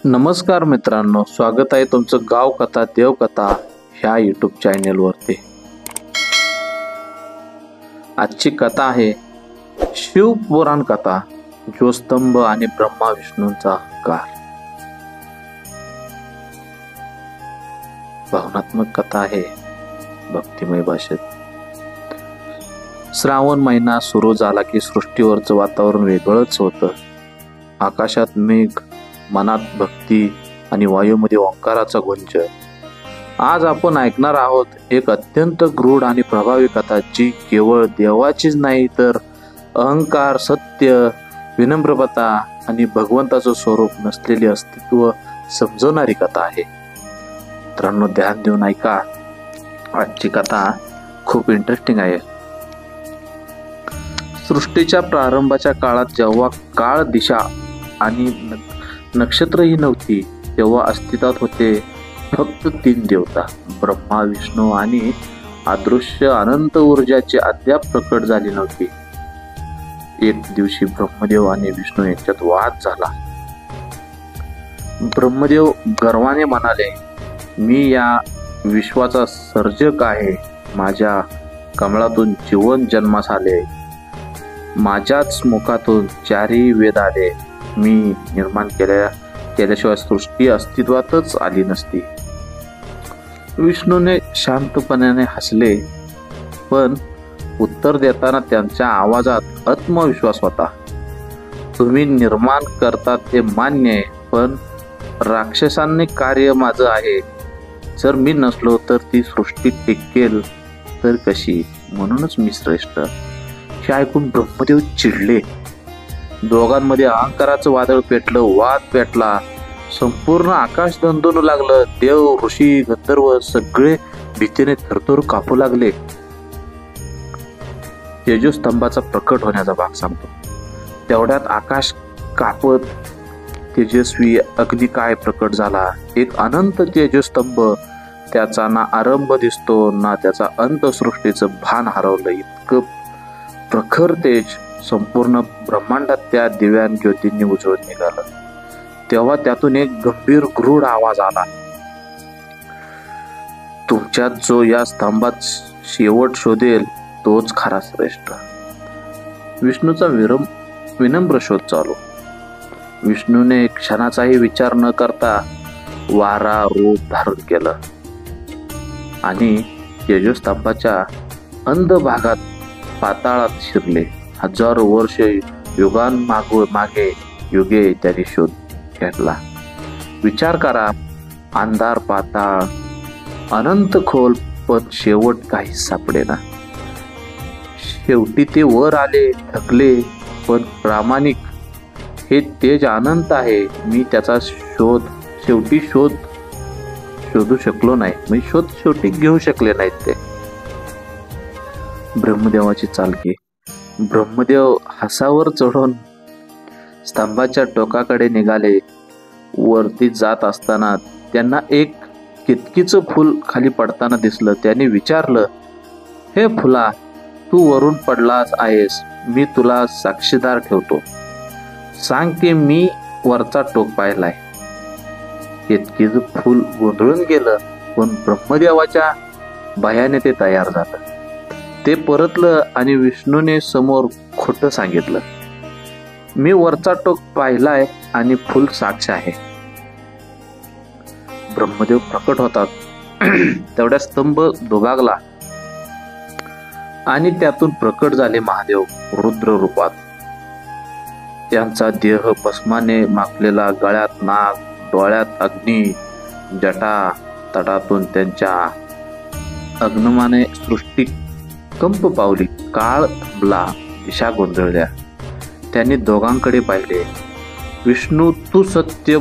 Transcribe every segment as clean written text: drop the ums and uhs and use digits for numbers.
नमस्कार मित्रांनो, स्वागत आहे तुमचं गाव कथा देवकथा ह्या यूट्यूब चॅनेलवरती। आजची कथा आहे शिवपुराण कथा, ज्योतिस्तंभ आणि ब्रह्मा विष्णूंचा अहंकार। भावनात्मक कथा आहे, भक्तिमय भाषेत। श्रावण महिना सुरू झाला की सृष्टीवरचं वातावरण वेगळंच होतं। आकाशात मेघ, मनात भक्ती आणि वायूमध्ये ओंकाराचा गुंज। आज आपण ऐकणार आहोत एक अत्यंत गूढ आणि प्रभावी कथा, जी केवळ देवाचीच नाही तर अहंकार, सत्य, विनम्रता आणि भगवंताचं स्वरूप नसलेले अस्तित्व समजवणारी कथा आहे। मित्रांनो, ध्यान देऊन ऐका, आजची कथा खूप इंटरेस्टिंग आहे। सृष्टीच्या प्रारंभाच्या काळात जेव्हा काळ, दिशा आणि नक्षत्रही नव्हती, तेव्हा अस्तित्वात होते फक्त 3 देवता, ब्रह्मा, विष्णू आणि अदृश्य अनंत ऊर्जाची अद्याप प्रकट झाली नव्हती। एक दिवशी ब्रह्मदेव आणि विष्णू यांच्यात वाद झाला। ब्रह्मदेव गर्वाने म्हणाले, मी या विश्वाचा सर्जक आहे, माझ्या कमळातून जीवन जन्मास आले, माझ्याच मुखातून 4 वेद आले, मी निर्माण केल्याशिवाय सृष्टी अस्तित्वातच आली नसती। विष्णूने शांतपणाने हसले, पण उत्तर देताना त्यांच्या आवाजात आत्मविश्वास होता। तुम्ही निर्माण करता ते मान्य आहे, पण राक्षसांनी कार्य माझं आहे, जर मी नसलो तर ती सृष्टी टिकेल तर कशी, म्हणूनच मी श्रेष्ठ। हे ऐकून ब्रह्मदेव चिडले। दोघांमध्ये अहंकाराचं वादळ पेटलं, वाद पेटला, संपूर्ण आकाश दणदणू लागलं। देव, ऋषी, गंधर्व सगळे भीतीने थरथर कापू लागले। तेजोस्तंभाचा प्रकट होण्याचा भाग सांगतो। तेवढ्यात आकाश कापत तेजस्वी अग्निकाय प्रकट झाला, एक अनंत तेजोस्तंभ। त्याचा ना आरंभ दिसतो ना त्याचा अंत। सृष्टीचं भान हरवलं, इतकं प्रखर तेज संपूर्ण ब्रह्मांडात त्या दिव्या ज्योतींनी उजळून निघालं। तेव्हा त्यातून एक गंभीर गूढ आवाज आला, तुमच्यात जो या स्तंभात शेवट शोधेल तोच खरा श्रेष्ठ। विष्णूचा विनम्र शोध चालू। विष्णूने क्षणाचाही विचार न करता वारा रूप धारण केलं आणि तेजोस्तंभाच्या अंध भागात पाताळात शिरले। हजारो वर्ष, युगांमागे युगे त्यांनी शोध घेतला। विचार करा, अंधार, पाताळ, अनंत खोल, पण शेवट काही सापडेना। शेवटी ते वर आले, थकले पण प्रामाणिक, हे तेज अनंत आहे, मी त्याचा शोधू शकलो नाही, मी शेवटी घेऊ शकले नाहीत ते। ब्रह्मदेवाची चालकी। ब्रह्मदेव हासावर चढून स्तंभाच्या टोकाकडे निघाले। वरती जात असताना त्यांना एक केतकीचं फूल खाली पडताना दिसलं। त्यांनी विचारलं, हे फुला, तू वरून पडलास आहेस, मी तुला साक्षीदार ठेवतो, सांग की मी वरचा टोक पाहिलाय। केतकीचं फूल गोंधळून गेलं, पण ब्रह्मदेवाच्या भयाने ते तयार झालं। ते परतलं आणि विष्णूने समोर खोटं सांगितलं, मी वरचा टोक पाहिलाय आणि फुल साक्ष आहे। ब्रह्मदेव प्रकट होतात, तेवढ्या स्तंभ दुभागला आणि त्यातून प्रकट झाले महादेव रुद्र रूपात। त्यांचा देह भस्माने माखलेला, गळ्यात नाग, डोळ्यात अग्नी, जटा तटातून त्यांच्या आगमनाने सृष्टी कंप पावली। काळ थांबला, दिशा गोंधळल्या। त्यांनी दोघांकडे पाहिले। विष्णू, तू सत्य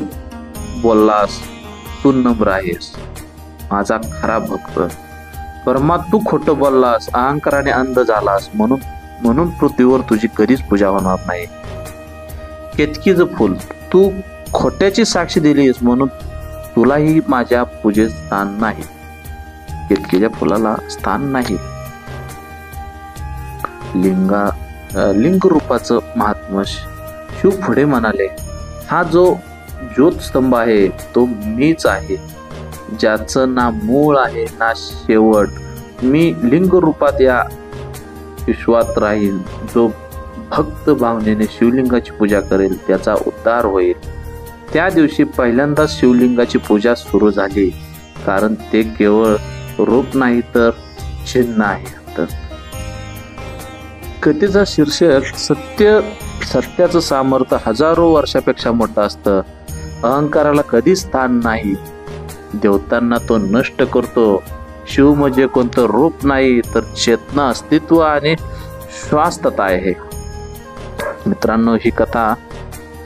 बोललास, तू नम्र आहेस, माझा खरा भक्त। ब्रह्मा, तू खोटं बोललास, अहंकाराने अंध झालास, म्हणून पृथ्वीवर तुझी कधीच पूजा होणार नाही। केतकीचं फूल, तू खोट्याची साक्षी दिलीस, म्हणून तुलाही माझ्या पूजेत स्थान नाही। केतकीच्या फुलाला स्थान नाही। लिंग रूपाचं महात्म्य। शिव पुढे म्हणाले, हा जो ज्योतस्तंभ आहे तो मीच आहे, ज्याचं ना मूळ आहे ना शेवट. मी लिंग रूपात या विश्वात राहील. जो भक्त भावनेने शिवलिंगाची पूजा करेल त्याचा उद्धार होईल. त्या दिवशी पहिल्यांदाच शिवलिंगाची पूजा सुरू झाली, कारण ते केवळ रूप नाही तर चिन्ह आहे. तर कथेचा शीर्षक सत्याचं सामर्थ्य हजारो वर्षापेक्षा मोठं असतं. अहंकाराला कधी स्थान नाही. देवतांना तो नष्ट करतो. शिव म्हणजे कोणतं रूप नाही तर चेतना, अस्तित्व आणि शाश्वतता आहे. मित्रांनो, ही कथा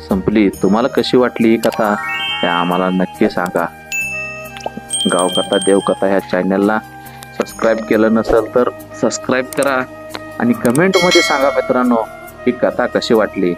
संपली. तुम्हाला कशी वाटली ही कथा हे आम्हाला नक्की सांगा. गावकथा देवकथा ह्या चॅनलला सबस्क्राईब केलं नसेल तर सबस्क्राईब करा आणि कमेंटमध्ये सांगा मित्रांनो ही कथा कशी वाटली.